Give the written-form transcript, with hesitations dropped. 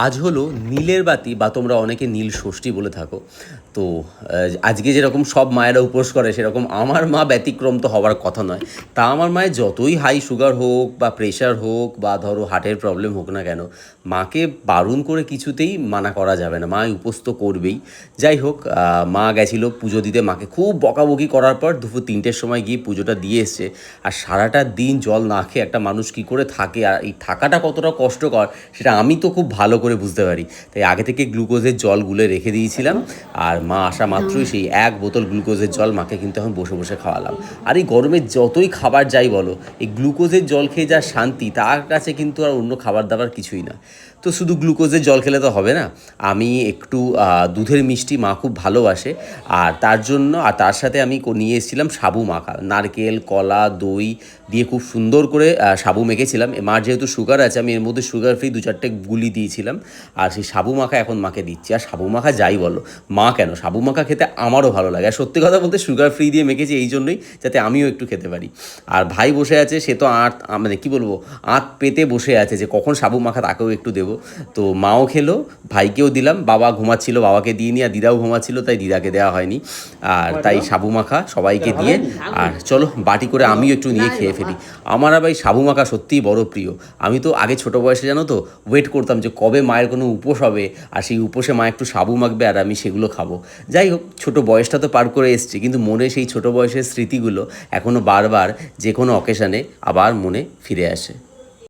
আজ হলো নীলের বাতি বা তোমরা অনেকে নীল ষষ্ঠী বলে থাকো। তো আজকে যেরকম সব মায়েরা উপোস করে সেরকম আমার মা ব্যতিক্রম তো হওয়ার কথা নয়। তা আমার মায়ের যতই হাই সুগার হোক বা প্রেশার হোক বা ধরো হার্টের প্রবলেম হোক না কেন, মাকে বারণ করে কিছুতেই মানা করা যাবে না, মা উপোস তো করবেই। যাই হোক, মা গেছিলো পুজো দিতে, মাকে খুব বকাবকি করার পর দুপুর 3টের সময় গিয়ে পুজোটা দিয়ে এসছে। আর সারাটা দিন জল না খেয়ে একটা মানুষ কী করে থাকে, আর এই থাকাটা কতটা কষ্টকর সেটা আমি তো খুব ভালো করে বুঝতে পারি। তাই আগে থেকে গ্লুকোজের জল গুলে রেখে দিয়েছিলাম। আর মা আসা মাত্রই সেই 1 বোতল গ্লুকোজের জল মাকে কিন্তু এখন বসে বসে খাওয়ালাম। আর এই গরমে যতই খাবার যাই বলো, এই গ্লুকোজের জল খেয়ে যা শান্তি, তার কাছে কিন্তু আর অন্য খাবার দাবার কিছুই না। তো শুধু গ্লুকোজের জল খেলে তো হবে না, আমি একটু দুধের মিষ্টি মা খুব ভালোবাসে, আর তার জন্য আর তার সাথে আমি নিয়ে এসেছিলাম সাবু মাখা, নারকেল কলা দই দিয়ে খুব সুন্দর করে সাবু মেখেছিলাম। মার যেহেতু সুগার আছে, আমি এর মধ্যে সুগার ফ্রি 2-4টে গুলি দিয়েছিলাম। আর সেই সাবু মাখা এখন মাকে দিচ্ছি। আর সাবু মাখা যাই বলো, মা কেন, সাবু মাখা খেতে আমারও ভালো লাগে। আর সত্যি কথা বলতে সুগার ফ্রি দিয়ে মেখেছি এই জন্যই, যাতে আমিও একটু খেতে পারি। আর ভাই বসে আছে, সে তো মানে কী বলবো, আঁত পেতে বসে আছে যে কখন সাবু মাখা তাকেও একটু দেবো। তো মাও খেলো, ভাইকেও দিলাম, বাবা ঘুমাচ্ছিল বাবাকে দিয়ে নি, আর দিদাও ঘুমাচ্ছিল তাই দিদাকে দেওয়া হয়নি। আর তাই সাবু মাখা সবাইকে দিয়ে, আর চলো বাটি করে আমিও একটু নিয়ে খেয়ে ফেলি। আমার আবার এই সাবু মাখা সত্যিই বড় প্রিয়। আমি তো আগে ছোটো বয়সে জানো তো ওয়েট করতাম যে কবে মায়ের কোনো উপোস হবে, আর সেই উপোসে মা একটু সাবু মাখবে আর আমি সেগুলো খাবো। যাই হোক, ছোটো বয়সটা তো পার করে এসছি, কিন্তু মনে সেই ছোটো বয়সের স্মৃতিগুলো এখনও বারবার যে কোনো অকেশানে আবার মনে ফিরে আসে।